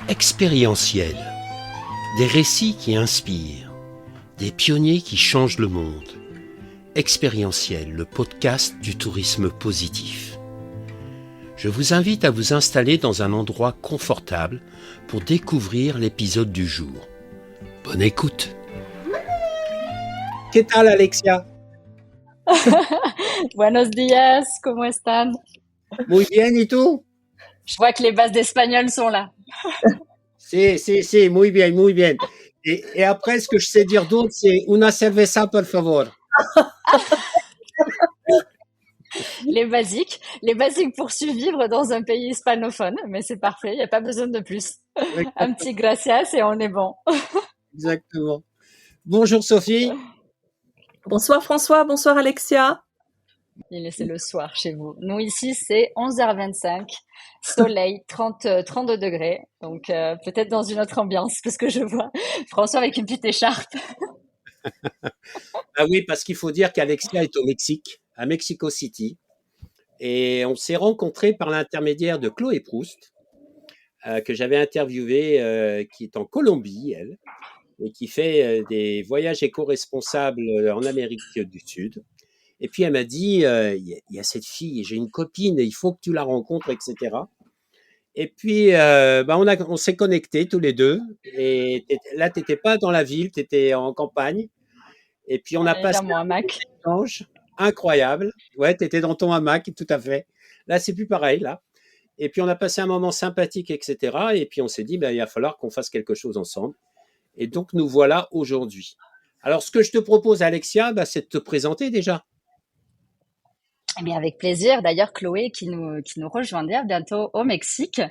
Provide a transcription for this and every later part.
Expérientiel. Des récits qui inspirent. Des pionniers qui changent le monde. Expérientiel, le podcast du tourisme positif. Je vous invite à vous installer dans un endroit confortable pour découvrir l'épisode du jour. Bonne écoute. ¿Qué tal, Alexia? Buenos días, ¿cómo están? Muy bien, ¿y tú? Je vois que les bases d'espagnol sont là. Sí, muy bien, muy bien. Et après, ce que je sais dire d'autre, c'est una cerveza, por favor. Les basiques pour survivre dans un pays hispanophone, mais c'est parfait, il n'y a pas besoin de plus. Un petit gracias et on est bon. Exactement. Bonjour Sophie. Bonsoir François, bonsoir Alexia. C'est le soir chez vous. Nous ici, c'est 11h25, soleil, 32 degrés. Donc peut-être dans une autre ambiance, parce que je vois François avec une petite écharpe. Ah oui, parce qu'il faut dire qu'Alexia est au Mexique, à Mexico City. Et on s'est rencontrés par l'intermédiaire de Chloé Proust, que j'avais interviewée, qui est en Colombie, elle, et qui fait des voyages éco-responsables en Amérique du Sud. Et puis elle m'a dit, il y a cette fille, j'ai une copine, il faut que tu la rencontres, etc. Et puis on s'est connectés tous les deux. Et là, tu n'étais pas dans la ville, tu étais en campagne. Et puis on a passé Dans mon hamac. un échange incroyable. Ouais, tu étais dans ton hamac, tout à fait. Là, c'est plus pareil, là. Et puis on a passé un moment sympathique, etc. Et puis on s'est dit, il va falloir qu'on fasse quelque chose ensemble. Et donc nous voilà aujourd'hui. Alors ce que je te propose, Alexia, c'est de te présenter déjà. Eh bien, avec plaisir. D'ailleurs, Chloé qui nous rejoindra bientôt au Mexique.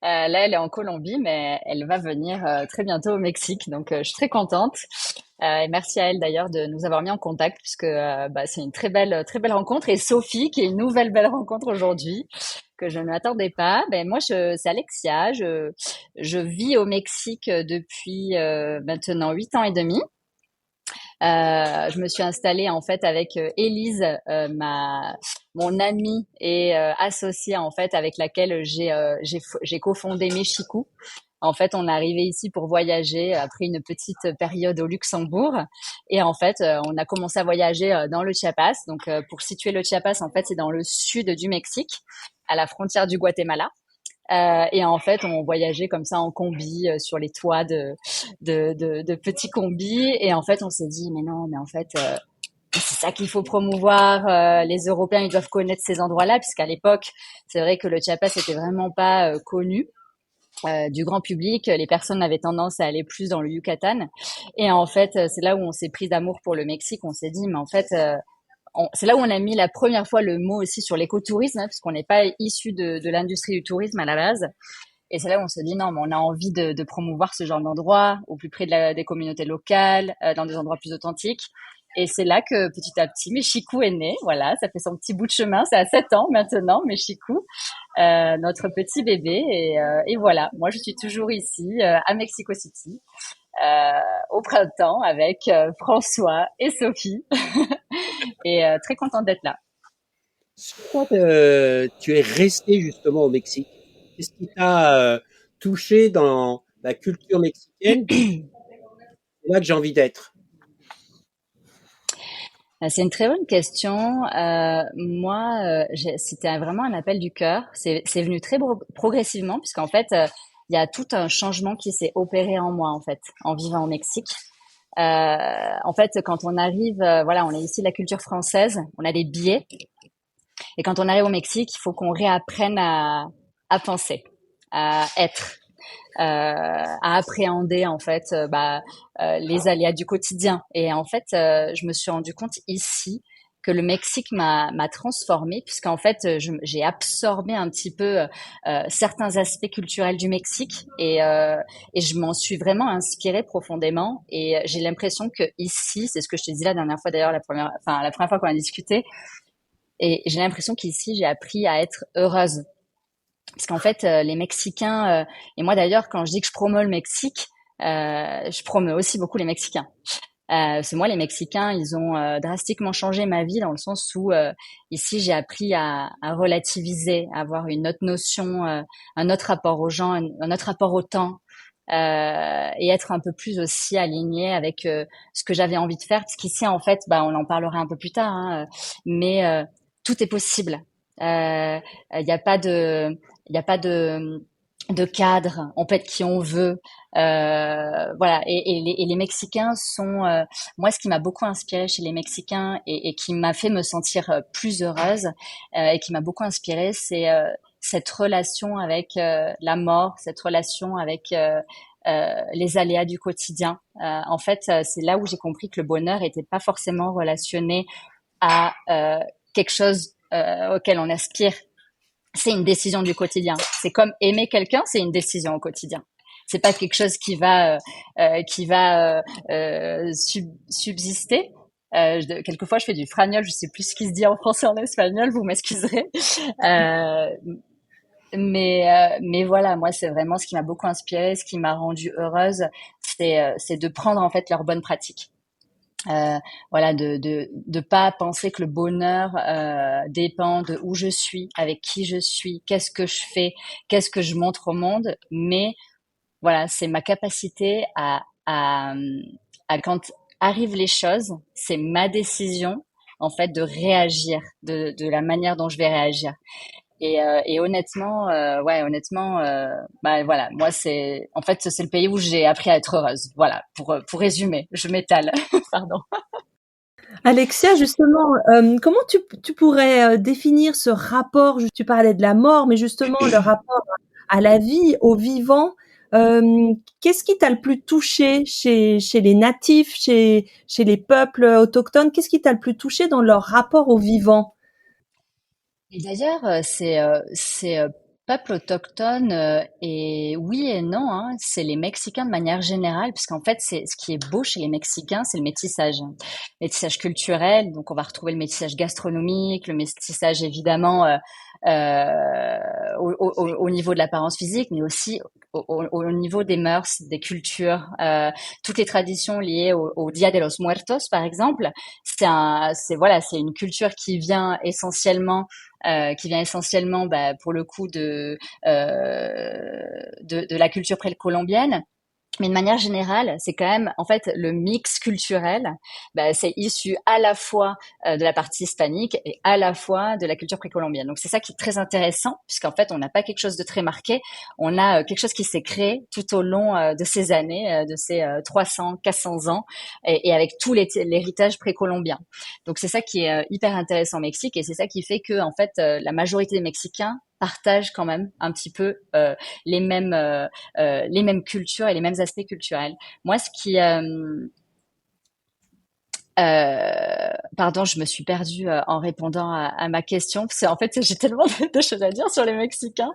Là, elle est en Colombie, mais elle va venir très bientôt au Mexique. Donc, je suis très contente. Et merci à elle d'ailleurs de nous avoir mis en contact puisque c'est une très belle rencontre. Et Sophie, qui est une nouvelle belle rencontre aujourd'hui que je ne m'attendais pas. Moi, c'est Alexia. Je vis au Mexique depuis maintenant 8 ans et demi. Je me suis installée en fait avec Élise, mon amie et associée en fait avec laquelle j'ai cofondé Mexico. En fait, on est arrivé ici pour voyager après une petite période au Luxembourg et en fait, on a commencé à voyager dans le Chiapas. Donc, pour situer le Chiapas, en fait, c'est dans le sud du Mexique, à la frontière du Guatemala. Et en fait, on voyageait comme ça en combi sur les toits de petits combis. Et en fait, on s'est dit, mais non, mais en fait, c'est ça qu'il faut promouvoir. Les Européens, ils doivent connaître ces endroits-là, puisqu'à l'époque, c'est vrai que le Chiapas était vraiment pas connu du grand public. Les personnes avaient tendance à aller plus dans le Yucatan. Et en fait, c'est là où on s'est pris d'amour pour le Mexique. On s'est dit, mais en fait, c'est là où on a mis la première fois le mot aussi sur l'écotourisme, parce qu'on n'est pas issu de l'industrie du tourisme à la base. Et c'est là où on se dit non, mais on a envie de promouvoir ce genre d'endroit au plus près des communautés locales, dans des endroits plus authentiques. Et c'est là que petit à petit, Mexico est né. Voilà, ça fait son petit bout de chemin. C'est à 7 ans maintenant, Mexico, notre petit bébé. Et voilà, moi je suis toujours ici à Mexico City. Au printemps avec François et Sophie et très contente d'être là. Pourquoi tu es resté justement au Mexique? Qu'est-ce qui t'a touché dans la culture mexicaine? C'est là que j'ai envie d'être. C'est une très bonne question. Moi, c'était vraiment un appel du cœur. C'est venu très progressivement, puisqu'en fait, il y a tout un changement qui s'est opéré en moi, en fait, en vivant au Mexique. En fait, quand on arrive, voilà, on est ici la culture française, on a des biais. Et quand on arrive au Mexique, il faut qu'on réapprenne à penser, à être, à appréhender en fait les aléas du quotidien. Et en fait, je me suis rendu compte ici que le Mexique m'a transformée, puisqu'en fait, j'ai absorbé un petit peu certains aspects culturels du Mexique et je m'en suis vraiment inspirée profondément. Et j'ai l'impression que ici, c'est ce que je te disais la dernière fois d'ailleurs, la première fois qu'on a discuté, et j'ai l'impression qu'ici, j'ai appris à être heureuse. Parce qu'en fait, les Mexicains, et moi d'ailleurs, quand je dis que je promeus le Mexique, je promeus aussi beaucoup les Mexicains. C'est moi, les Mexicains, ils ont drastiquement changé ma vie dans le sens où ici, j'ai appris à relativiser, à avoir une autre notion, un autre rapport aux gens, un autre rapport au temps, et être un peu plus aussi aligné avec ce que j'avais envie de faire. Parce qu'ici, en fait, bah, on en parlera un peu plus tard, hein, mais tout est possible. Il n'y a pas il y a pas de cadre. On peut être qui on veut. Voilà. Et les Mexicains sont, moi, ce qui m'a beaucoup inspiré chez les Mexicains et qui m'a fait me sentir plus heureuse et qui m'a beaucoup inspiré, c'est cette relation avec la mort, cette relation avec les aléas du quotidien. En fait, c'est là où j'ai compris que le bonheur n'était pas forcément relationné à quelque chose auquel on aspire. C'est une décision du quotidien. C'est comme aimer quelqu'un, c'est une décision au quotidien. C'est pas quelque chose qui va subsister. Quelquefois, je fais du fragnol. Je sais plus ce qui se dit en français et en espagnol. Vous m'excuserez. Euh, mais voilà, moi, c'est vraiment ce qui m'a beaucoup inspirée, ce qui m'a rendue heureuse, c'est de prendre en fait leurs bonnes pratiques. Voilà, de pas penser que le bonheur dépend de où je suis, avec qui je suis, qu'est-ce que je fais, qu'est-ce que je montre au monde, mais voilà, c'est ma capacité à quand arrivent les choses, c'est ma décision en fait de réagir de la manière dont je vais réagir. Et honnêtement, ouais, honnêtement, bah voilà, moi c'est, en fait, c'est le pays où j'ai appris à être heureuse. Voilà, pour résumer, je m'étale, pardon. Alexia, justement, comment tu pourrais définir ce rapport? Tu parlais de la mort, mais justement le rapport à la vie, au vivant. Qu'est-ce qui t'a le plus touché chez les natifs, chez les peuples autochtones? Qu'est-ce qui t'a le plus touché dans leur rapport au vivant? Et d'ailleurs, c'est peuple autochtone et oui et non, hein, c'est les Mexicains de manière générale, puisqu'en fait, c'est ce qui est beau chez les Mexicains, c'est le métissage, métissage culturel. Donc, on va retrouver le métissage gastronomique, le métissage évidemment au niveau de l'apparence physique, mais aussi au niveau des mœurs, des cultures, toutes les traditions liées au Dia de los Muertos, par exemple. C'est voilà, c'est une culture qui vient essentiellement, bah, pour le coup, de la culture précolombienne. Mais de manière générale, c'est quand même, en fait, le mix culturel, bah, c'est issu à la fois de la partie hispanique et à la fois de la culture précolombienne. Donc c'est ça qui est très intéressant, puisqu'en fait, on n'a pas quelque chose de très marqué, on a quelque chose qui s'est créé tout au long de ces années, de ces 300, 400 ans, et avec tout l'héritage précolombien. Donc c'est ça qui est hyper intéressant au Mexique, et c'est ça qui fait que, en fait, la majorité des Mexicains partagent quand même un petit peu les mêmes cultures et les mêmes aspects culturels. Moi, ce qui pardon, je me suis perdue en répondant à ma question, parce qu'en fait, j'ai tellement de choses à dire sur les Mexicains.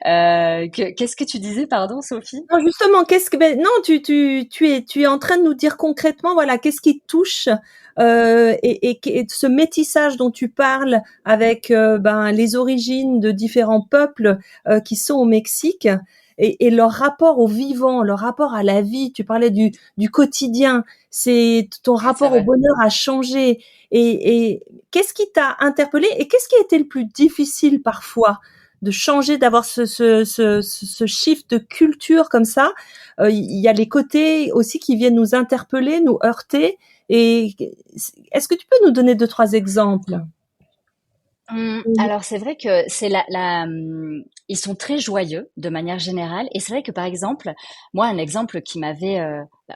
Qu'est-ce que tu disais, pardon, Sophie? Non, justement, non, tu es en train de nous dire concrètement, voilà, qu'est-ce qui te touche et ce métissage dont tu parles avec ben les origines de différents peuples qui sont au Mexique et leur rapport au vivant, leur rapport à la vie. Tu parlais du quotidien, c'est ton C'est rapport au vrai. bonheur a changé et qu'est-ce qui t'a interpellé et qu'est-ce qui a été le plus difficile parfois? De changer, d'avoir ce shift de culture comme ça. Il y a les côtés aussi qui viennent nous interpeller, nous heurter. Et est-ce que tu peux nous donner 2, 3 exemples? Alors c'est vrai que ils sont très joyeux de manière générale, et c'est vrai que par exemple, moi un exemple qui m'avait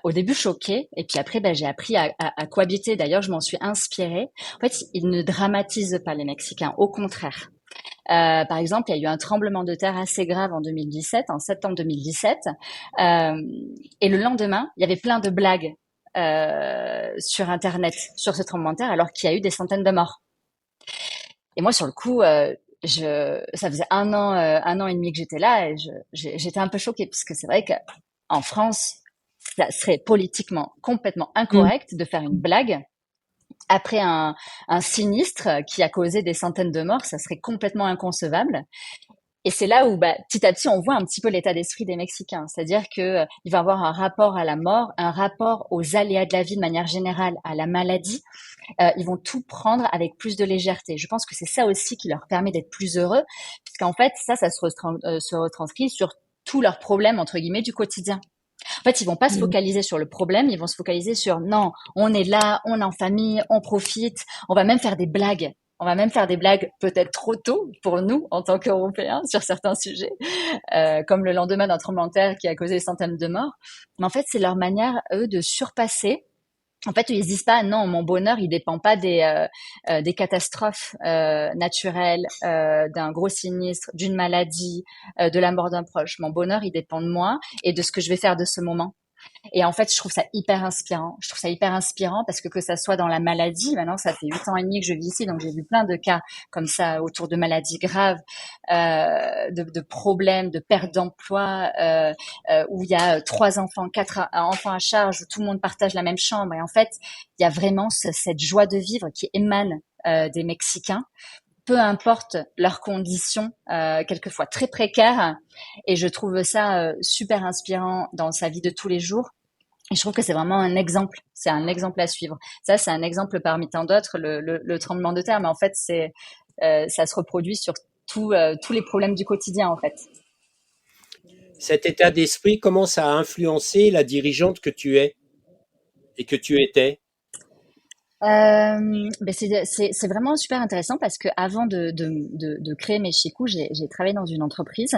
au début choqué, et puis après j'ai appris à cohabiter. D'ailleurs, je m'en suis inspirée. En fait, ils ne dramatisent pas les Mexicains, au contraire. Par exemple, il y a eu un tremblement de terre assez grave en 2017, en septembre 2017, et le lendemain, il y avait plein de blagues sur Internet sur ce tremblement de terre, alors qu'il y a eu des centaines de morts. Et moi, sur le coup, ça faisait 1 an et demi que j'étais là, et j'étais un peu choquée, parce que c'est vrai qu'en France, ça serait politiquement complètement Mmh. incorrect de faire une blague après un sinistre qui a causé des centaines de morts. Ça serait complètement inconcevable. Et c'est là où, petit à petit, on voit un petit peu l'état d'esprit des Mexicains. C'est-à-dire que il va avoir un rapport à la mort, un rapport aux aléas de la vie de manière générale, à la maladie. Ils vont tout prendre avec plus de légèreté. Je pense que c'est ça aussi qui leur permet d'être plus heureux, puisqu'en fait, ça se retranscrit sur tous leurs problèmes, entre guillemets, du quotidien. En fait, ils vont pas se focaliser sur le problème, ils vont se focaliser sur non, on est là, on est en famille, on profite, on va même faire des blagues. On va même faire des blagues peut-être trop tôt pour nous en tant qu'Européens sur certains sujets, comme le lendemain d'un tremblement de terre qui a causé des centaines de morts. Mais en fait, c'est leur manière, eux, de surpasser. En fait, ils se disent pas non, mon bonheur, il dépend pas des catastrophes naturelles, d'un gros sinistre, d'une maladie, de la mort d'un proche. Mon bonheur, il dépend de moi et de ce que je vais faire de ce moment. Et en fait, je trouve ça hyper inspirant. Je trouve ça hyper inspirant parce que ça soit dans la maladie, maintenant ça fait 8 ans et demi que je vis ici, donc j'ai vu plein de cas comme ça autour de maladies graves, de problèmes, de perte d'emploi, où il y a 3 enfants, 4 enfants à charge, où tout le monde partage la même chambre. Et en fait, il y a vraiment cette joie de vivre qui émane des Mexicains, peu importe leurs conditions, quelquefois très précaires. Et je trouve ça super inspirant dans sa vie de tous les jours. Et je trouve que c'est vraiment un exemple. C'est un exemple à suivre. Ça, c'est un exemple parmi tant d'autres, le tremblement de terre. Mais en fait, ça se reproduit sur tous les problèmes du quotidien, en fait. Cet état d'esprit, comment ça a influencé la dirigeante que tu es et que tu étais? C'est vraiment super intéressant parce que avant de créer Mexico, j'ai travaillé dans une entreprise,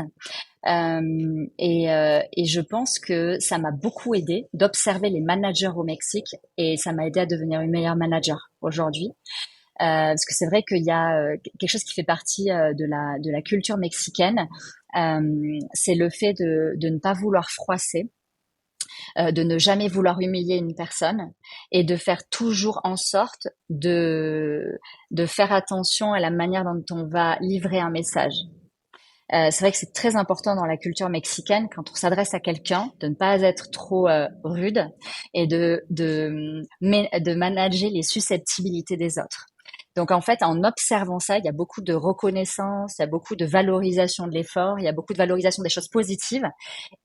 et je pense que ça m'a beaucoup aidé d'observer les managers au Mexique, et ça m'a aidé à devenir une meilleure manager aujourd'hui. Parce que c'est vrai qu'il y a quelque chose qui fait partie de la culture mexicaine, c'est le fait de ne pas vouloir froisser, de ne jamais vouloir humilier une personne et de faire toujours en sorte de faire attention à la manière dont on va livrer un message. C'est vrai que c'est très important dans la culture mexicaine, quand on s'adresse à quelqu'un, de ne pas être trop rude et de manager les susceptibilités des autres. Donc en fait, en observant ça, il y a beaucoup de reconnaissance, il y a beaucoup de valorisation de l'effort, il y a beaucoup de valorisation des choses positives,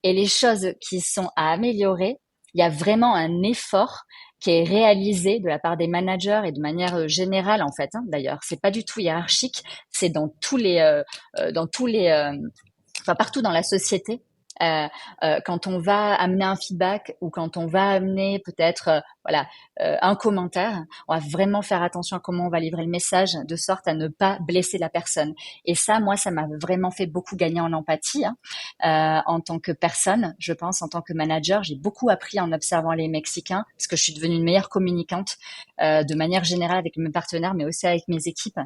et les choses qui sont à améliorer, il y a vraiment un effort qui est réalisé de la part des managers et de manière générale, en fait. D'ailleurs, c'est pas du tout hiérarchique, c'est dans tous les, enfin partout dans la société. Quand on va amener un feedback ou quand on va amener peut-être un commentaire, on va vraiment faire attention à comment on va livrer le message, de sorte à ne pas blesser la personne. Et ça, moi, ça m'a vraiment fait beaucoup gagner en empathie, en tant que personne. Je pense, en tant que manager, j'ai beaucoup appris en observant les Mexicains, parce que je suis devenue une meilleure communicante de manière générale avec mes partenaires, mais aussi avec mes équipes.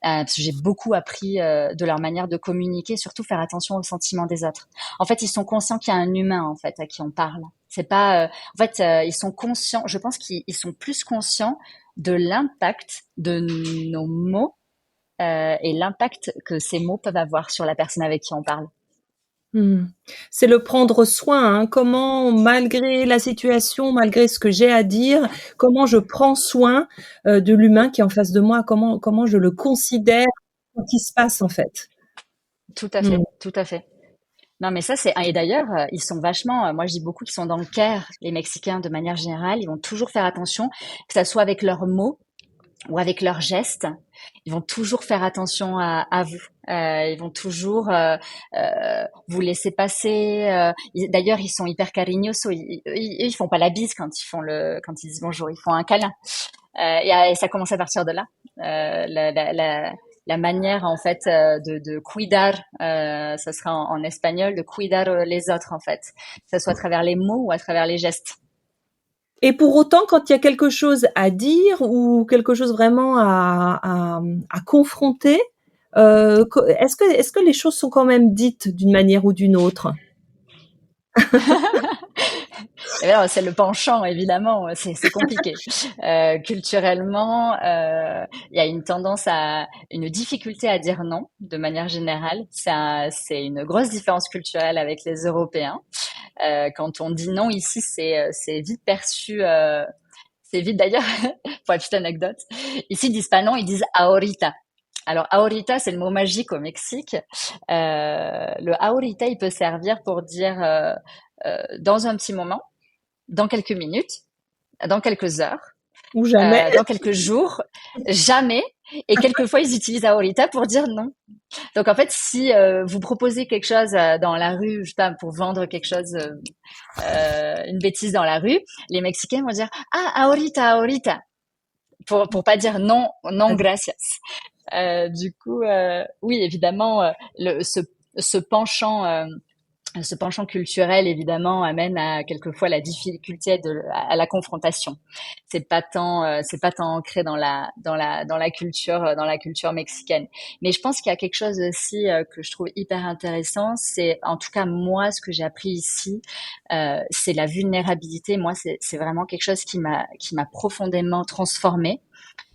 Parce que j'ai beaucoup appris de leur manière de communiquer, surtout faire attention aux sentiments des autres. En fait, ils sont conscients qu'il y a un humain, en fait, à qui on parle. C'est pas, en fait, ils sont conscients. Je pense qu'ils sont plus conscients de l'impact de nos mots et l'impact que ces mots peuvent avoir sur la personne avec qui on parle. C'est le prendre soin, hein. Comment, malgré la situation, malgré ce que j'ai à dire, comment je prends soin de l'humain qui est en face de moi, comment je le considère, ce qui se passe en fait. Tout à fait, tout à fait. Non, mais ça, et d'ailleurs, ils sont vachement, moi je dis beaucoup qu'ils sont dans le care, les Mexicains de manière générale, ils vont toujours faire attention, que ça soit avec leurs mots ou avec leurs gestes, ils vont toujours faire attention à vous. Ils vont toujours vous laisser passer. D'ailleurs, ils sont hyper cariñosos. Ils font pas la bise quand quand ils disent bonjour. Ils font un câlin. Et ça commence à partir de là. La manière en fait de cuidar, ça sera en espagnol, de cuidar les autres en fait, que ce soit à travers les mots ou à travers les gestes. Et pour autant, quand il y a quelque chose à dire ou quelque chose vraiment à confronter, est-ce que les choses sont quand même dites d'une manière ou d'une autre? Alors, c'est le penchant, évidemment, c'est compliqué. Culturellement, il y a une tendance une difficulté à dire non, de manière générale. C'est une grosse différence culturelle avec les Européens. Quand on dit non ici, c'est vite perçu. C'est vite d'ailleurs, pour la petite anecdote. Ici, ils disent pas non, ils disent ahorita. Alors, ahorita, c'est le mot magique au Mexique. Le ahorita, il peut servir pour dire dans un petit moment, dans quelques minutes, dans quelques heures, Ou jamais. dans quelques jours, jamais. Et quelquefois, ils utilisent ahorita pour dire non. Donc, en fait, si vous proposez quelque chose dans la rue, je sais pas, pour vendre quelque chose, une bêtise dans la rue, les Mexicains vont dire ah, ahorita, ahorita, pour pas dire non, non, gracias. Du coup, oui, évidemment, ce penchant, ce penchant culturel, évidemment, amène à quelquefois la difficulté à la confrontation. C'est pas tant ancré dans la culture mexicaine. Mais je pense qu'il y a quelque chose aussi que je trouve hyper intéressant. C'est, en tout cas, moi, ce que j'ai appris ici, c'est la vulnérabilité. Moi, c'est vraiment quelque chose qui m'a profondément transformée.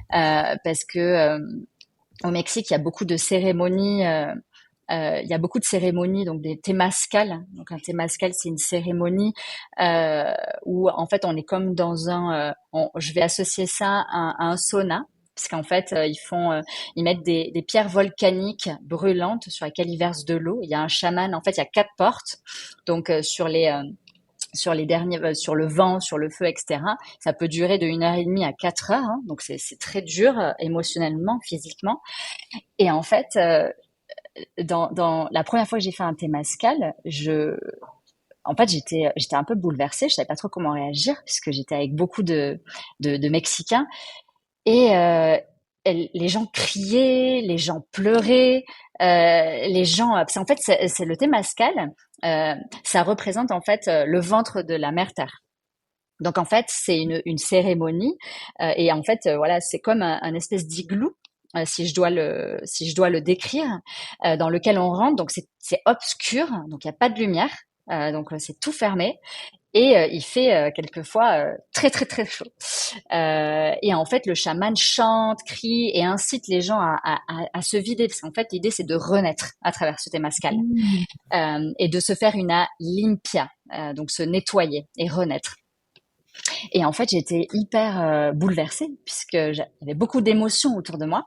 Parce que au Mexique, il y a beaucoup de cérémonies. Il y a beaucoup de cérémonies, donc des temazcal. Donc un temazcal, c'est une cérémonie où en fait on est comme dans je vais associer ça à un sauna, parce qu'en fait ils mettent des pierres volcaniques brûlantes sur lesquelles ils versent de l'eau. Il y a un chaman. En fait, il y a 4 portes. Donc sur les derniers, sur le vent, sur le feu, etc. Ça peut durer de 1h30 à 4 heures. Hein, donc c'est très dur émotionnellement, physiquement. Et en fait, dans la première fois que j'ai fait un temazcal, en fait, j'étais un peu bouleversée. Je savais pas trop comment réagir puisque j'étais avec beaucoup de Mexicains et les gens criaient, les gens pleuraient, les gens. Parce qu'en fait, c'est le temazcal. Ça représente en fait le ventre de la mère Terre. Donc en fait, c'est une cérémonie et en fait, voilà, c'est comme un espèce d'igloo. Si je dois le décrire, dans lequel on rentre, donc c'est obscur, donc il n'y a pas de lumière, donc c'est tout fermé et il fait quelquefois très très très chaud. Et en fait, le chaman chante, crie et incite les gens à se vider, parce qu'en fait, l'idée c'est de renaître à travers ce temazcal et de se faire une limpia, donc se nettoyer et renaître. Et en fait, j'étais hyper bouleversée puisque j'avais beaucoup d'émotions autour de moi.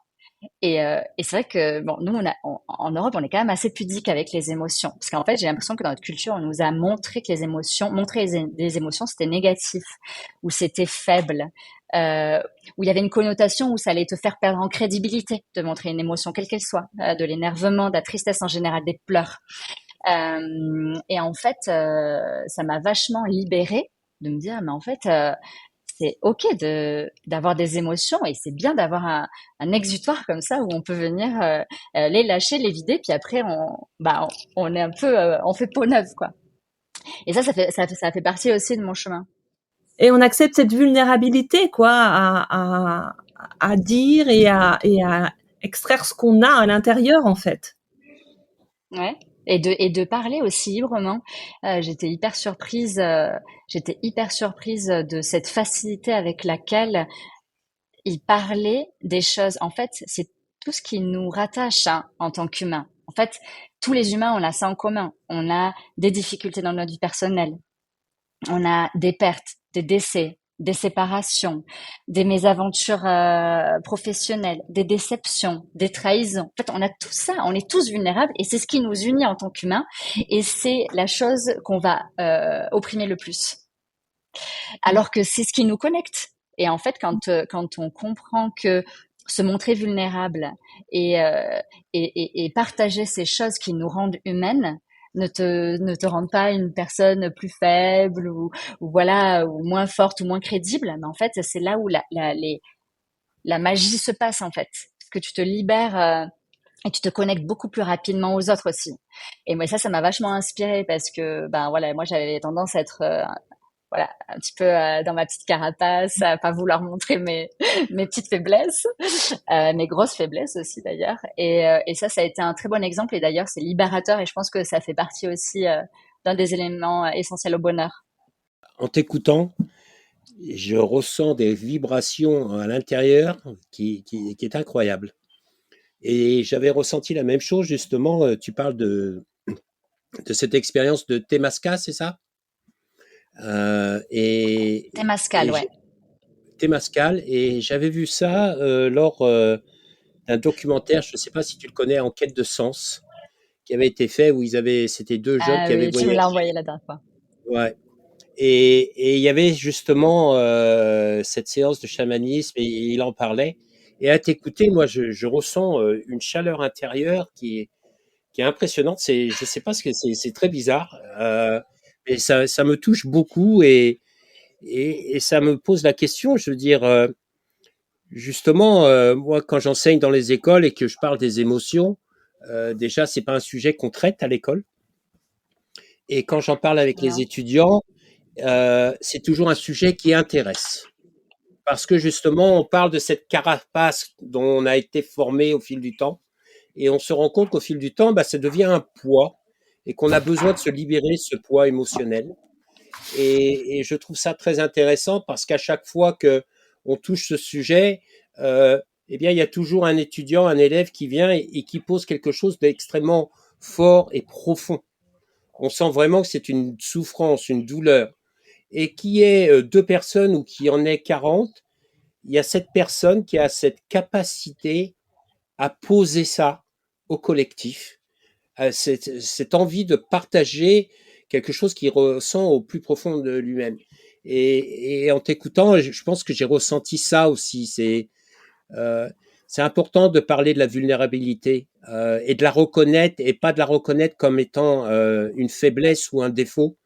Et c'est vrai que bon, nous, en Europe, on est quand même assez pudique avec les émotions, parce qu'en fait, j'ai l'impression que dans notre culture, on nous a montré que les émotions, c'était négatif ou c'était faible, où il y avait une connotation où ça allait te faire perdre en crédibilité de montrer une émotion, quelle qu'elle soit, de l'énervement, de la tristesse en général, des pleurs. Et en fait, ça m'a vachement libérée de me dire, mais en fait, c'est ok d'avoir des émotions et c'est bien d'avoir un exutoire comme ça où on peut venir les lâcher, les vider, puis après on est un peu, on fait peau neuve quoi. Et ça fait partie aussi de mon chemin. Et on accepte cette vulnérabilité, quoi, à dire et à extraire ce qu'on a à l'intérieur, en fait. Ouais. Et de parler aussi librement. J'étais hyper surprise de cette facilité avec laquelle il parlait des choses. En fait, c'est tout ce qui nous rattache hein, en tant qu'humains. En fait, tous les humains, on a ça en commun. On a des difficultés dans notre vie personnelle. On a des pertes, des décès, des séparations, des mésaventures professionnelles, des déceptions, des trahisons. En fait, on a tout ça. On est tous vulnérables et c'est ce qui nous unit en tant qu'humains. Et c'est la chose qu'on va opprimer le plus. Alors que c'est ce qui nous connecte. Et en fait, quand on comprend que se montrer vulnérable et partager ces choses qui nous rendent humaines ne te rendent pas une personne plus faible ou voilà ou moins forte ou moins crédible. Mais en fait, c'est là où la magie se passe en fait, parce que tu te libères et tu te connectes beaucoup plus rapidement aux autres aussi. Et moi ça m'a vachement inspirée parce que ben voilà, moi j'avais tendance à être voilà, un petit peu dans ma petite carapace, à pas vouloir montrer mes petites faiblesses, mes grosses faiblesses aussi d'ailleurs. Et ça a été un très bon exemple. Et d'ailleurs, c'est libérateur. Et je pense que ça fait partie aussi d'un des éléments essentiels au bonheur. En t'écoutant, je ressens des vibrations à l'intérieur qui est incroyable. Et j'avais ressenti la même chose justement. Tu parles de cette expérience de Temasca, c'est ça? Temazcal, ouais. Temascal, et j'avais vu ça lors d'un documentaire, je ne sais pas si tu le connais, En quête de sens, qui avait été fait où c'était deux jeunes Ah qui avaient oui, tu me l'as voyagé. envoyé la dernière fois. Ouais. Et il y avait justement cette séance de chamanisme et il en parlait. Et à t'écouter, moi, je ressens une chaleur intérieure qui est impressionnante. Je sais pas ce que c'est très bizarre, mais ça me touche beaucoup et ça me pose la question. Je veux dire, justement, moi, quand j'enseigne dans les écoles et que je parle des émotions, déjà, c'est pas un sujet qu'on traite à l'école. Et quand j'en parle avec les Non. étudiants, c'est toujours un sujet qui intéresse. Parce que justement, on parle de cette carapace dont on a été formé au fil du temps. Et on se rend compte qu'au fil du temps, bah, ça devient un poids et qu'on a besoin de se libérer de ce poids émotionnel. Et je trouve ça très intéressant parce qu'à chaque fois que on touche ce sujet, eh bien, il y a toujours un étudiant, un élève qui vient et qui pose quelque chose d'extrêmement fort et profond. On sent vraiment que c'est une souffrance, une douleur. Et qui est deux personnes ou qui en est 40, il y a cette personne qui a cette capacité à poser ça au collectif, cette envie de partager quelque chose qu'il ressent au plus profond de lui-même. Et en t'écoutant, je pense que j'ai ressenti ça aussi. Euh, c'est important de parler de la vulnérabilité et de la reconnaître, et pas de la reconnaître comme étant une faiblesse ou un défaut,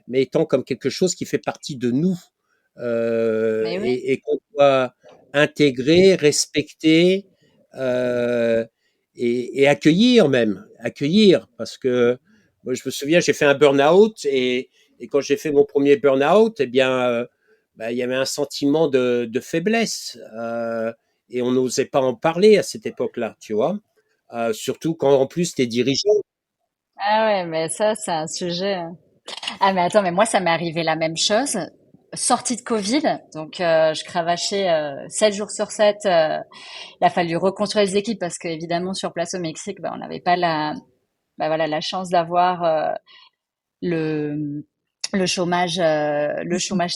mais étant comme quelque chose qui fait partie de nous Mais oui. et qu'on doit intégrer, respecter euh, et accueillir même, accueillir, parce que moi je me souviens, j'ai fait un burn-out et quand j'ai fait mon premier burn-out, eh bien, bah, il y avait un sentiment de faiblesse et on n'osait pas en parler à cette époque-là, tu vois. Surtout quand en plus tu es dirigeant. Ah ouais, mais ça, c'est un sujet. Ah mais attends, mais moi, ça m'est arrivé la même chose. Sortie de Covid, donc je cravachais 7 jours sur 7. Il a fallu reconstruire les équipes parce que évidemment sur place au Mexique, on n'avait pas la chance d'avoir le le chômage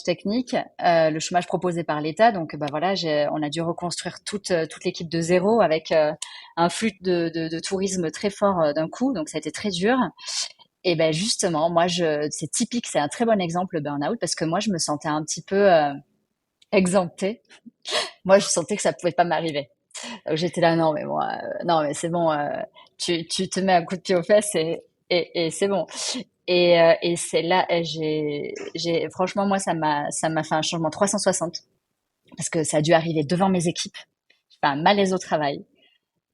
technique, le chômage proposé par l'État. Donc voilà, on a dû reconstruire toute l'équipe de zéro avec un flux de tourisme très fort d'un coup. Donc ça a été très dur. Et ben justement, c'est typique, c'est un très bon exemple le burn-out parce que moi je me sentais un petit peu exemptée. Moi je sentais que ça pouvait pas m'arriver. Donc j'étais là non mais moi non mais c'est bon, tu te mets un coup de pied aux fesses et c'est bon. Et c'est là franchement moi ça m'a fait un changement 360 parce que ça a dû arriver devant mes équipes. J'ai fait un malaise au travail.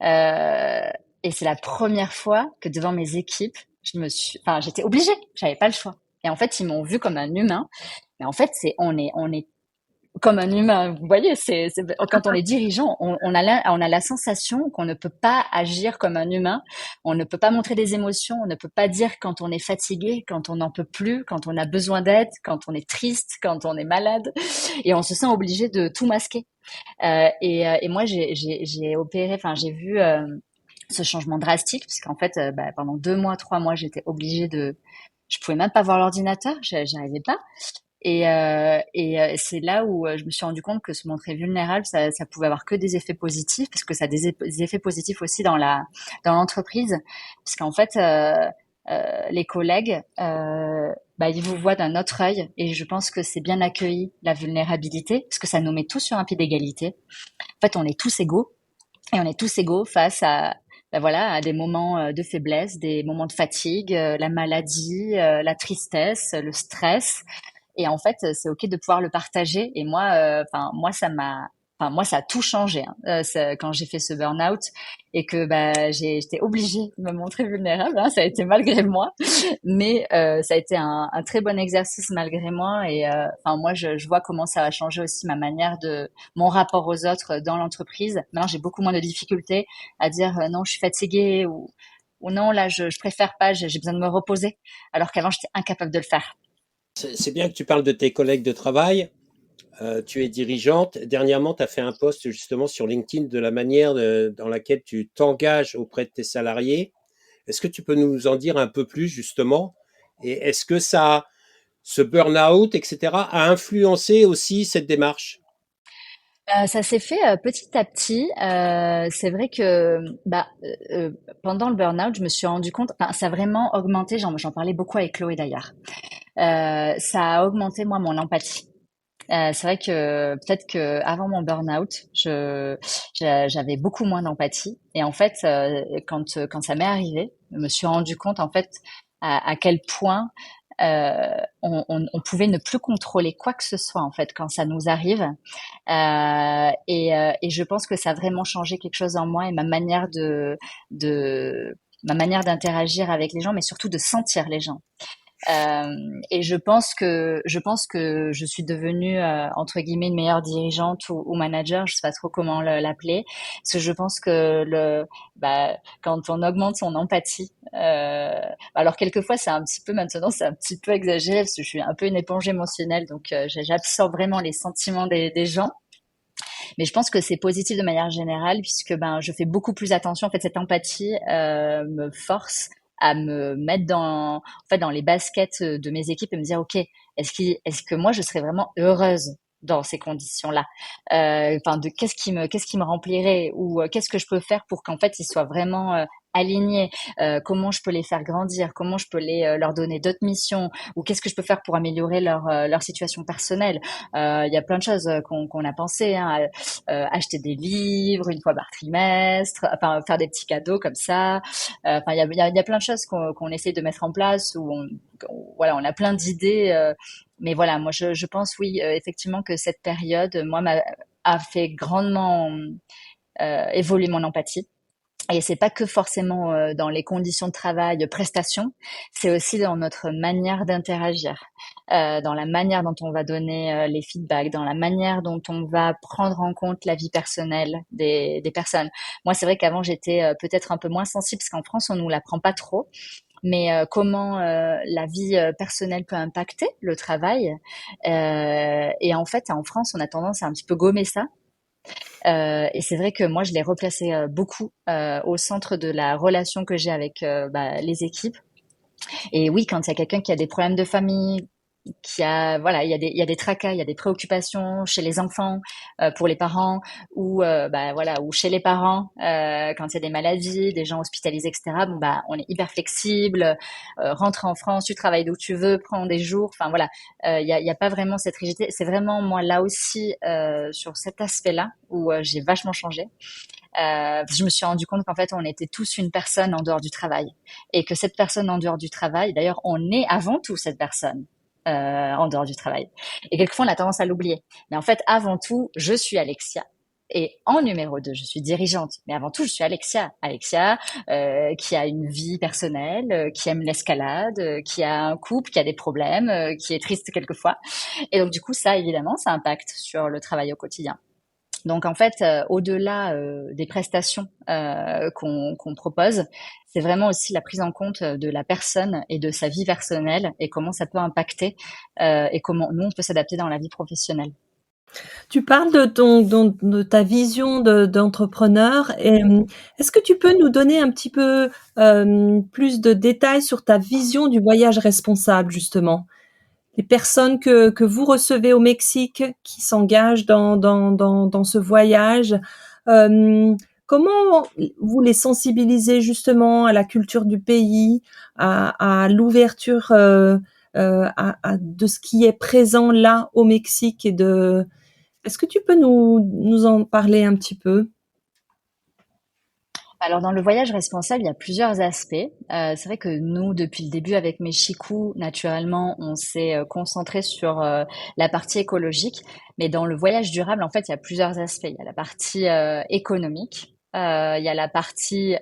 Euh, et c'est la première fois que devant mes équipes, j'étais obligée, j'avais pas le choix. Et en fait, ils m'ont vu comme un humain. Mais en fait, on est comme un humain. Vous voyez, quand on est dirigeant, on a la sensation qu'on ne peut pas agir comme un humain. On ne peut pas montrer des émotions. On ne peut pas dire quand on est fatigué, quand on n'en peut plus, quand on a besoin d'aide, quand on est triste, quand on est malade. Et on se sent obligé de tout masquer. Et moi, j'ai opéré, enfin, j'ai vu ce changement drastique, parce qu'en fait, pendant 2 mois, 3 mois, je pouvais même pas voir l'ordinateur, j'arrivais pas. Et c'est là où je me suis rendu compte que se montrer vulnérable, ça pouvait avoir que des effets positifs, parce que ça a des effets positifs aussi dans l'entreprise, parce qu'en fait, les collègues, ils vous voient d'un autre œil, et je pense que c'est bien accueilli la vulnérabilité, parce que ça nous met tous sur un pied d'égalité. En fait, on est tous égaux, et on est tous égaux face à des moments de faiblesse, des moments de fatigue, la maladie, la tristesse, le stress. Et en fait, c'est ok de pouvoir le partager. Et moi, moi, ça a tout changé hein. Quand j'ai fait ce burn-out et que j'étais obligée de me montrer vulnérable. Hein, ça a été malgré moi, mais ça a été un très bon exercice malgré moi. Et moi, je vois comment ça a changé aussi ma manière de mon rapport aux autres dans l'entreprise. Maintenant, j'ai beaucoup moins de difficultés à dire non, je suis fatiguée ou non, là, je préfère pas, j'ai besoin de me reposer. Alors qu'avant, j'étais incapable de le faire. C'est bien que tu parles de tes collègues de travail. Tu es dirigeante. Dernièrement, tu as fait un post justement sur LinkedIn de la manière dans laquelle tu t'engages auprès de tes salariés. Est-ce que tu peux nous en dire un peu plus justement? Et est-ce que ce burn-out, etc., a influencé aussi cette démarche? Ça s'est fait petit à petit. C'est vrai que pendant le burn-out, je me suis rendu compte, enfin, ça a vraiment augmenté. J'en parlais beaucoup avec Chloé d'ailleurs. Ça a augmenté moi mon empathie. C'est vrai que peut-être que avant mon burn-out, j'avais beaucoup moins d'empathie. Et en fait, quand ça m'est arrivé, je me suis rendu compte en fait à quel point on pouvait ne plus contrôler quoi que ce soit en fait quand ça nous arrive. Et je pense que ça a vraiment changé quelque chose en moi et de ma manière d'interagir avec les gens, mais surtout de sentir les gens. Et je pense que je suis devenue entre guillemets une meilleure dirigeante ou manager, je sais pas trop comment l'appeler, parce que je pense que quand on augmente son empathie, alors quelquefois c'est un petit peu exagéré parce que je suis un peu une éponge émotionnelle, donc j'absorbe vraiment les sentiments des gens. Mais je pense que c'est positif de manière générale puisque je fais beaucoup plus attention. En fait, cette empathie me force à me mettre en fait, dans les baskets de mes équipes et me dire, OK, est-ce que moi, je serais vraiment heureuse dans ces conditions-là? Enfin, qu'est-ce qui me remplirait ou qu'est-ce que je peux faire pour qu'en fait, ils soient vraiment alignés? Comment je peux les faire grandir? Comment je peux leur donner d'autres missions? Ou qu'est-ce que je peux faire pour améliorer leur situation personnelle? Il y a plein de choses qu'on a pensé, hein, acheter des livres une fois par trimestre, enfin faire des petits cadeaux comme ça. Enfin, il y a plein de choses qu'on essaie de mettre en place où voilà, on a plein d'idées. Mais voilà, moi je pense oui, effectivement que cette période, a fait grandement évoluer mon empathie. Et c'est pas que forcément dans les conditions de travail, prestation, c'est aussi dans notre manière d'interagir, dans la manière dont on va donner les feedbacks, dans la manière dont on va prendre en compte la vie personnelle des personnes. Moi, c'est vrai qu'avant j'étais peut-être un peu moins sensible parce qu'en France on nous l'apprend pas trop, mais comment la vie personnelle peut impacter le travail. Et en fait, en France, on a tendance à un petit peu gommer ça. Et c'est vrai que moi, je l'ai replacé beaucoup au centre de la relation que j'ai avec les équipes. Et oui, quand il y a quelqu'un qui a des problèmes de famille, voilà, il y a des tracas, il y a des préoccupations chez les enfants, pour les parents, ou voilà, ou chez les parents, quand il y a des maladies, des gens hospitalisés, etc. Bon on est hyper flexible. Rentre en France, tu travailles d'où tu veux, prends des jours. Enfin voilà, il y a pas vraiment cette rigidité. C'est vraiment moi là aussi sur cet aspect-là où j'ai vachement changé. Je me suis rendu compte qu'en fait, on était tous une personne en dehors du travail. Et que cette personne en dehors du travail, d'ailleurs, on est avant tout cette personne en dehors du travail. Et quelquefois, on a tendance à l'oublier. Mais en fait, avant tout, je suis Alexia. Et en numéro 2, je suis dirigeante. Mais avant tout, je suis Alexia. Alexia, qui a une vie personnelle, qui aime l'escalade, qui a un couple, qui a des problèmes, qui est triste quelquefois. Et donc, du coup, ça, évidemment, ça impacte sur le travail au quotidien. Donc en fait, au-delà des prestations qu'on propose, c'est vraiment aussi la prise en compte de la personne et de sa vie personnelle et comment ça peut impacter et comment nous on peut s'adapter dans la vie professionnelle. Tu parles de ta vision d'entrepreneur. Et est-ce que tu peux nous donner un petit peu plus de détails sur ta vision du voyage responsable, justement? Les personnes que vous recevez au Mexique qui s'engagent dans ce voyage, comment vous les sensibilisez justement à la culture du pays, à l'ouverture de ce qui est présent là au Mexique est-ce que tu peux nous en parler un petit peu? Alors dans le voyage responsable, il y a plusieurs aspects. C'est vrai que nous, depuis le début avec Mexico, naturellement, on s'est concentré sur la partie écologique. Mais dans le voyage durable, en fait, il y a plusieurs aspects. Il y a la partie économique, il y a la partie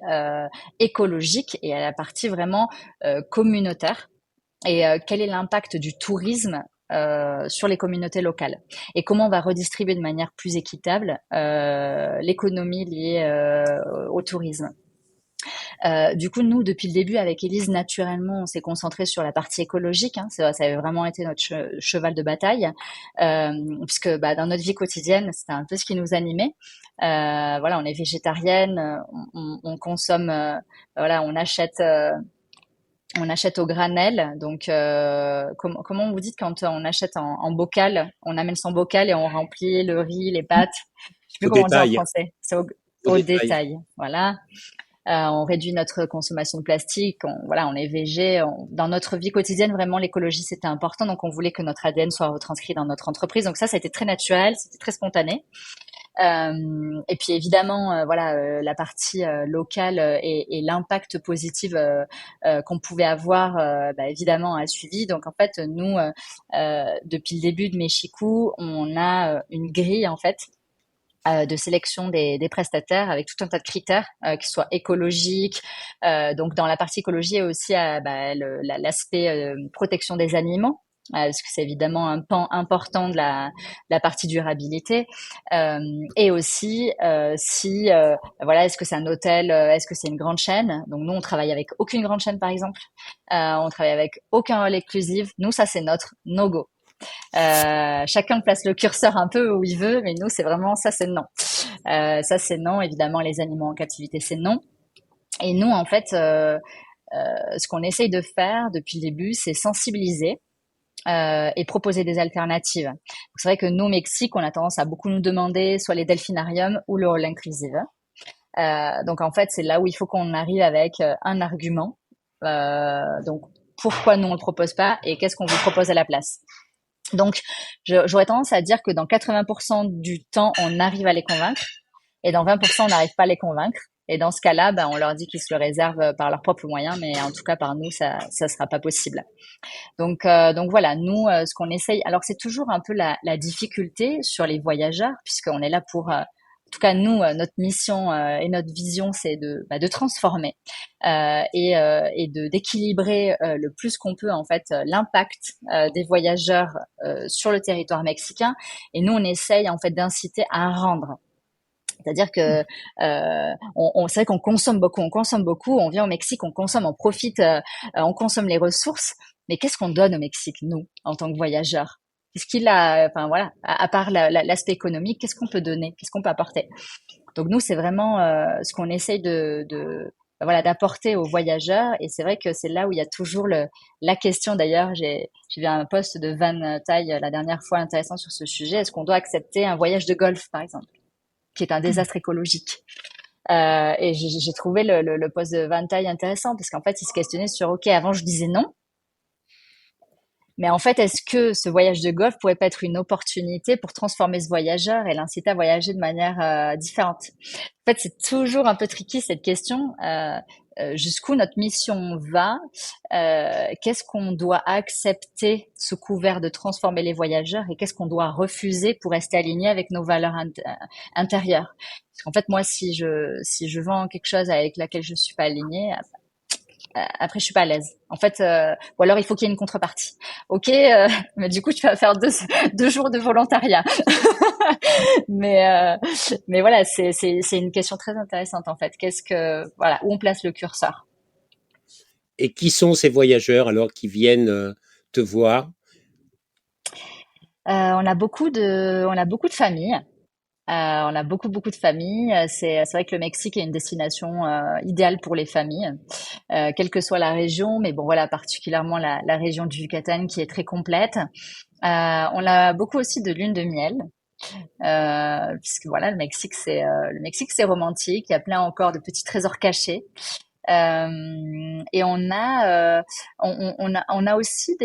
écologique et il y a la partie vraiment communautaire. Et quel est l'impact du tourisme sur les communautés locales et comment on va redistribuer de manière plus équitable l'économie liée au tourisme. Du coup, nous, depuis le début, avec Élise, naturellement, on s'est concentré sur la partie écologique. Hein, ça avait vraiment été notre cheval de bataille, puisque dans notre vie quotidienne, c'était un peu ce qui nous animait. Voilà, on est végétarienne, on consomme, voilà, on achète On achète au granel. Donc, comment vous dites quand on achète en bocal? On amène son bocal et on remplit le riz, les pâtes. Je sais plus Au comment on dit en détail, français. C'est au au détail. détail. Voilà. On réduit notre consommation de plastique. Voilà, on est végé. Dans notre vie quotidienne, vraiment, l'écologie, c'était important. Donc, on voulait que notre ADN soit retranscrit dans notre entreprise. Donc ça a été très naturel, c'était très spontané. Et puis évidemment, voilà, la partie locale et l'impact positif qu'on pouvait avoir, évidemment, a suivi. Donc en fait, nous, depuis le début de Mexico, on a une grille en fait de sélection des prestataires avec tout un tas de critères qui soient écologiques. Donc dans la partie écologie, il y a aussi l'aspect protection des animaux. Parce que c'est évidemment un pan important de la partie durabilité, et aussi si voilà, est-ce que c'est un hôtel, est-ce que c'est une grande chaîne. Donc nous on travaille avec aucune grande chaîne par exemple, on travaille avec aucun all inclusive. Nous ça c'est notre no go. Chacun place le curseur un peu où il veut, mais nous, c'est vraiment ça, c'est non. Ça, c'est non. Évidemment, les animaux en captivité, c'est non. Et nous, en fait, ce qu'on essaye de faire depuis le début, c'est sensibiliser et proposer des alternatives. C'est vrai que nous, au Mexique, on a tendance à beaucoup nous demander soit les delphinariums ou le all inclusive. Donc, en fait, c'est là où il faut qu'on arrive avec un argument. Donc, pourquoi nous, on le propose pas et qu'est-ce qu'on vous propose à la place? Donc, j'aurais tendance à dire que dans 80% du temps, on arrive à les convaincre, et dans 20%, on n'arrive pas à les convaincre. Et dans ce cas-là, on leur dit qu'ils se le réservent par leurs propres moyens, mais en tout cas par nous, ça sera pas possible. Donc voilà, nous, ce qu'on essaye, alors c'est toujours un peu la difficulté sur les voyageurs, puisqu'on est là pour en tout cas, nous, notre mission et notre vision, c'est de transformer et d'équilibrer le plus qu'on peut en fait l'impact des voyageurs sur le territoire mexicain. Et nous, on essaye en fait d'inciter à rendre. C'est-à-dire que c'est vrai qu'on consomme beaucoup. On vient au Mexique, on consomme, on profite, on consomme les ressources. Mais qu'est-ce qu'on donne au Mexique, nous, en tant que voyageurs? Qu'est-ce qu'il a, enfin voilà, à part l'aspect économique, qu'est-ce qu'on peut donner, qu'est-ce qu'on peut apporter? Donc nous, c'est vraiment ce qu'on essaye voilà, d'apporter aux voyageurs. Et c'est vrai que c'est là où il y a toujours la question. D'ailleurs, j'ai vu un post de Van Taille la dernière fois intéressant sur ce sujet. Est-ce qu'on doit accepter un voyage de golf, par exemple, qui est un désastre écologique? Et j'ai trouvé le post de Van Taille intéressant parce qu'en fait, il se questionnait sur, OK, avant je disais non, mais en fait, est-ce que ce voyage de golf pourrait pas être une opportunité pour transformer ce voyageur et l'inciter à voyager de manière différente? En fait, c'est toujours un peu tricky cette question. Jusqu'où notre mission va? Qu'est-ce qu'on doit accepter sous couvert de transformer les voyageurs et qu'est-ce qu'on doit refuser pour rester aligné avec nos valeurs intérieures? Parce qu'en fait, moi, si je vends quelque chose avec laquelle je suis pas alignée, après je suis pas à l'aise en fait, ou alors il faut qu'il y ait une contrepartie. OK, mais du coup tu vas faire deux jours de volontariat. Mais voilà, c'est une question très intéressante en fait. Voilà, où on place le curseur? Et qui sont ces voyageurs alors qui viennent te voir? On a beaucoup de familles. On a beaucoup de familles. C'est vrai que le Mexique est une destination idéale pour les familles, quelle que soit la région. Mais bon, voilà, particulièrement la région du Yucatan qui est très complète. On a beaucoup aussi de lune de miel, puisque voilà, le Mexique c'est romantique. Il y a plein encore de petits trésors cachés. Et on a aussi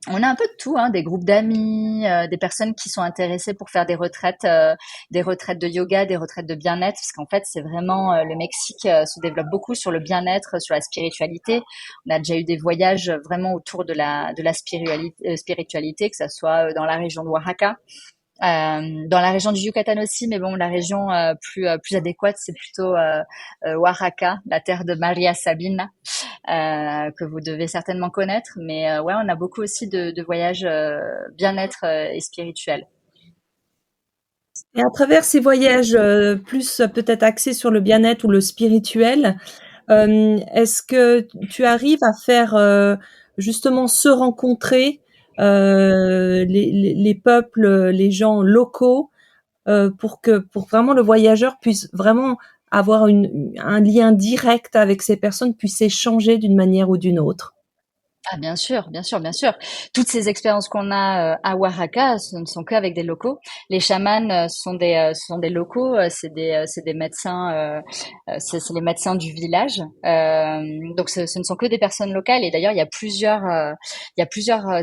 on a un peu de tout, hein, des groupes d'amis, des personnes qui sont intéressées pour faire des retraites de yoga, des retraites de bien-être, parce qu'en fait, c'est vraiment le Mexique se développe beaucoup sur le bien-être, sur la spiritualité. On a déjà eu des voyages vraiment autour de la spiritualité, que ça soit dans la région de Oaxaca. Dans la région du Yucatan aussi, mais bon, la région plus adéquate, c'est plutôt Oaxaca, la terre de Maria Sabina, que vous devez certainement connaître. Mais ouais, on a beaucoup aussi de voyages bien-être et spirituels. Et à travers ces voyages plus peut-être axés sur le bien-être ou le spirituel, est-ce que tu arrives à faire justement se rencontrer les peuples, les gens locaux pour vraiment le voyageur puisse vraiment avoir un lien direct avec ces personnes, puisse échanger d'une manière ou d'une autre. Ah bien sûr, bien sûr, bien sûr. Toutes ces expériences qu'on a à Oaxaca, ce ne sont qu'avec des locaux. Les chamans ce sont des locaux, c'est des médecins, c'est les médecins du village. Donc ce ne sont que des personnes locales. Et d'ailleurs, il y a plusieurs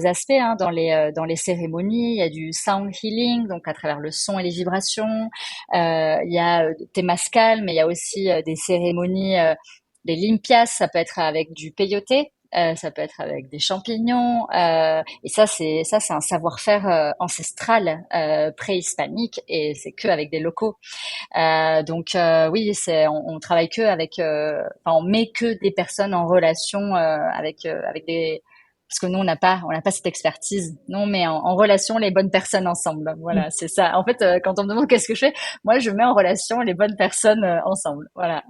aspects hein, dans les cérémonies. Il y a du sound healing, donc à travers le son et les vibrations. Il y a Temascal, mais il y a aussi des cérémonies, des limpias. Ça peut être avec du peyote. Ça peut être avec des champignons, et ça c'est un savoir-faire ancestral préhispanique et c'est que avec des locaux. Donc oui, on travaille que avec, enfin on met que des personnes en relation avec des parce que nous on n'a pas cette expertise. Nous on met en relation les bonnes personnes ensemble. Voilà, c'est ça. En fait, quand on me demande qu'est-ce que je fais, moi je mets en relation les bonnes personnes ensemble. Voilà.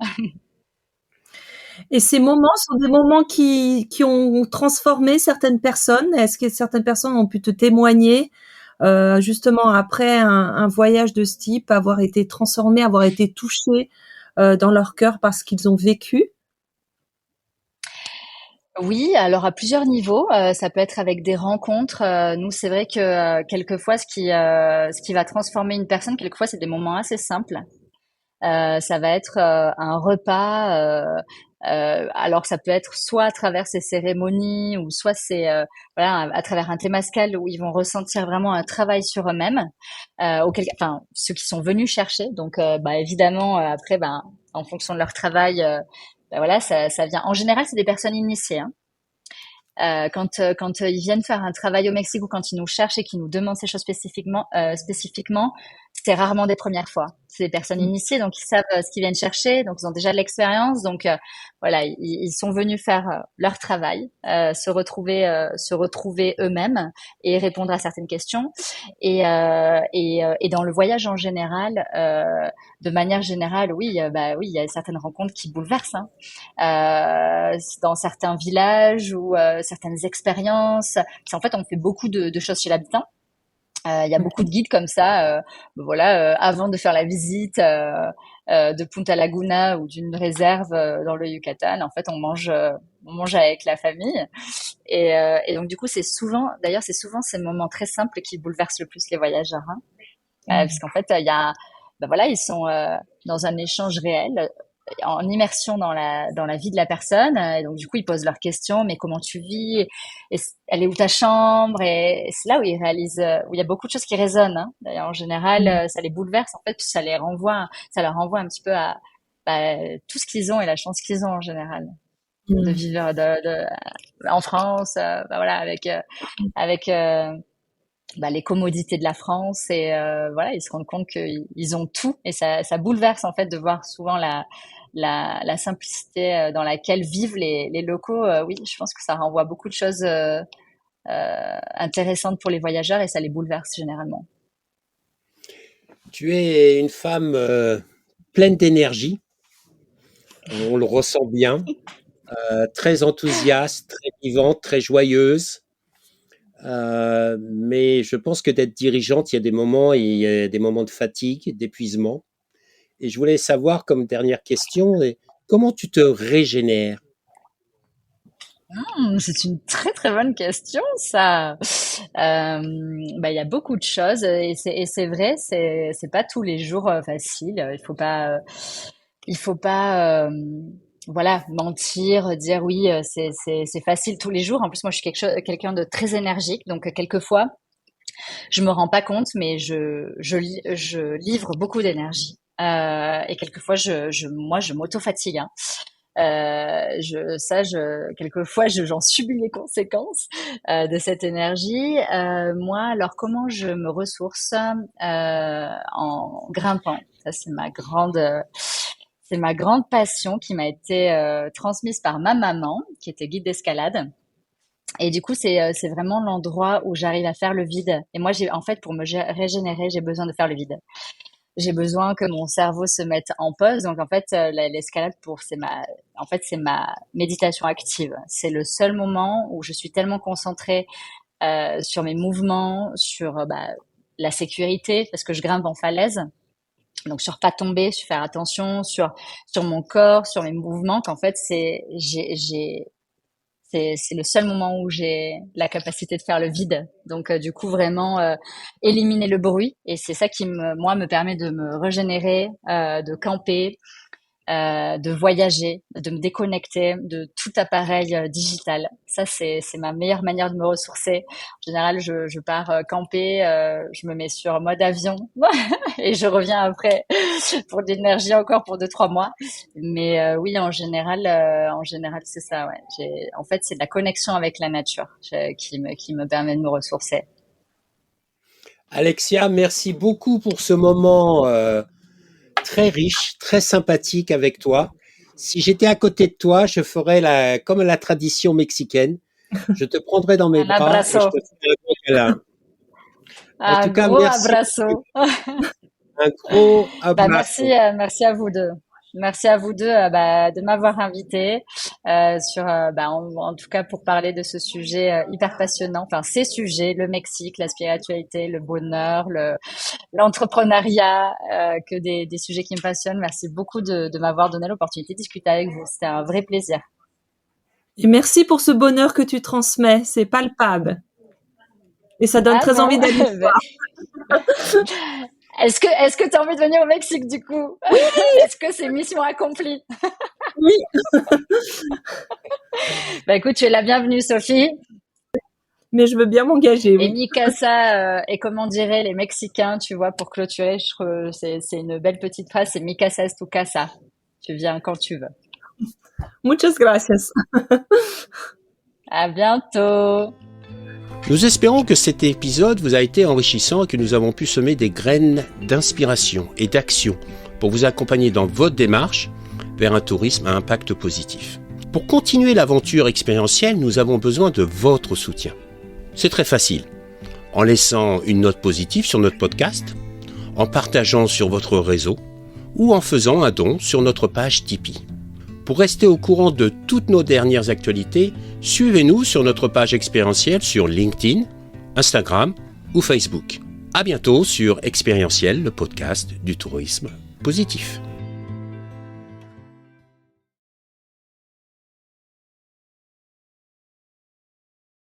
Et ces moments sont des moments qui ont transformé certaines personnes. Est-ce que certaines personnes ont pu te témoigner, justement après un voyage de ce type, avoir été transformés, avoir été touchés dans leur cœur parce qu'ils ont vécu? Oui, alors à plusieurs niveaux, ça peut être avec des rencontres. Nous, c'est vrai que quelquefois, ce qui va transformer une personne, quelquefois, c'est des moments assez simples. Ça va être un repas. Alors ça peut être soit à travers ces cérémonies ou soit c'est voilà à travers un témascal où ils vont ressentir vraiment un travail sur eux-mêmes. Enfin ceux qui sont venus chercher. Donc bah évidemment après ben en fonction de leur travail, ben voilà ça vient. En général c'est des personnes initiées. Hein. Quand ils viennent faire un travail au Mexique ou quand ils nous cherchent et qu'ils nous demandent ces choses spécifiquement, c'est rarement des premières fois. C'est des personnes initiées, donc ils savent ce qu'ils viennent chercher, donc ils ont déjà de l'expérience. Donc voilà, ils sont venus faire leur travail, se retrouver eux-mêmes et répondre à certaines questions. Et dans le voyage en général, de manière générale, oui, bah oui, il y a certaines rencontres qui bouleversent. Hein. Dans certains villages ou certaines expériences. En fait, on fait beaucoup de choses chez l'habitant. Il y a beaucoup de guides comme ça. Voilà, avant de faire la visite de Punta Laguna ou d'une réserve dans le Yucatan, en fait, on mange avec la famille. Et donc du coup, d'ailleurs, c'est souvent ces moments très simples qui bouleversent le plus les voyageurs, hein. Parce qu'en fait, il y a, ben voilà, ils sont dans un échange réel en immersion dans la vie de la personne. Et donc, du coup, ils posent leurs questions. Mais comment tu vis? Elle est où ta chambre? Et c'est là où ils réalisent, où il y a beaucoup de choses qui résonnent. Hein. D'ailleurs, en général, ça les bouleverse. En fait, puis ça leur renvoie un petit peu à bah, tout ce qu'ils ont et la chance qu'ils ont en général de vivre en France. Bah, voilà, avec bah, les commodités de la France et voilà, ils se rendent compte qu'ils ont tout et ça bouleverse en fait de voir souvent la simplicité dans laquelle vivent les locaux. Oui, je pense que ça renvoie beaucoup de choses intéressantes pour les voyageurs et ça les bouleverse généralement. Tu es une femme pleine d'énergie, on le ressent bien, très enthousiaste, très vivante, très joyeuse. Mais je pense que d'être dirigeante, il y a des moments de fatigue, d'épuisement. Et je voulais savoir, comme dernière question, comment tu te régénères? C'est une très très bonne question, ça. Bah, il y a beaucoup de choses et c'est vrai, c'est pas tous les jours facile. Il faut pas voilà mentir, dire oui, c'est facile tous les jours. En plus, moi, je suis quelqu'un de très énergique, donc quelquefois, je me rends pas compte, mais je livre beaucoup d'énergie. Et quelquefois, moi, je m'auto-fatigue. Hein. Quelquefois, j'en subis les conséquences de cette énergie. Moi, alors, comment je me ressource en grimpant? Ça, c'est ma grande passion qui m'a été transmise par ma maman, qui était guide d'escalade. Et du coup, c'est vraiment l'endroit où j'arrive à faire le vide. Et moi, en fait, pour me régénérer, j'ai besoin de faire le vide. J'ai besoin que mon cerveau se mette en pause. Donc, en fait, l'escalade c'est ma méditation active. C'est le seul moment où je suis tellement concentrée sur mes mouvements, sur bah, la sécurité, parce que je grimpe en falaise. Donc sur pas tomber, sur faire attention, sur mon corps, sur mes mouvements, qu'en fait c'est le seul moment où j'ai la capacité de faire le vide. Donc du coup vraiment éliminer le bruit, et c'est ça qui me permet de me régénérer, de camper, de voyager, de me déconnecter de tout appareil digital. Ça, c'est ma meilleure manière de me ressourcer. En général, je pars camper, je me mets sur mode avion et je reviens après pour de l'énergie encore pour 2-3 mois. Mais oui, en général, c'est ça. Ouais. En fait, c'est de la connexion avec la nature qui me permet de me ressourcer. Alexia, merci beaucoup pour ce moment très riche, très sympathique avec toi. Si j'étais à côté de toi, je ferais comme la tradition mexicaine. Je te prendrais dans mes Un bras et je abrazo. te ferais un gros câlin. En Un tout cas, gros merci. abrazo. Un gros Bah abrazo. merci à vous deux. Merci à vous deux de m'avoir invité sur en tout cas pour parler de ce sujet hyper passionnant. Enfin ces sujets, le Mexique, la spiritualité, le bonheur, l'entrepreneuriat, que des sujets qui me passionnent. Merci beaucoup de m'avoir donné l'opportunité de discuter avec vous. C'était un vrai plaisir. Et merci pour ce bonheur que tu transmets, c'est palpable. Et ça donne très envie d'aller voir. Est-ce que tu as envie de venir au Mexique du coup? Oui. Est-ce que c'est mission accomplie? Oui. Bah écoute, tu es la bienvenue Sophie. Mais je veux bien m'engager. Oui. Et mi casa, et comment diraient les Mexicains, tu vois, pour clôturer, je trouve c'est une belle petite phrase, c'est mi casa es tu casa. Tu viens quand tu veux. Muchas gracias. À bientôt. Nous espérons que cet épisode vous a été enrichissant et que nous avons pu semer des graines d'inspiration et d'action pour vous accompagner dans votre démarche vers un tourisme à impact positif. Pour continuer l'aventure expérientielle, nous avons besoin de votre soutien. C'est très facile. En laissant une note positive sur notre podcast, en partageant sur votre réseau ou en faisant un don sur notre page Tipeee. Pour rester au courant de toutes nos dernières actualités, suivez-nous sur notre page expérientielle sur LinkedIn, Instagram ou Facebook. À bientôt sur Expérientiel, le podcast du tourisme positif.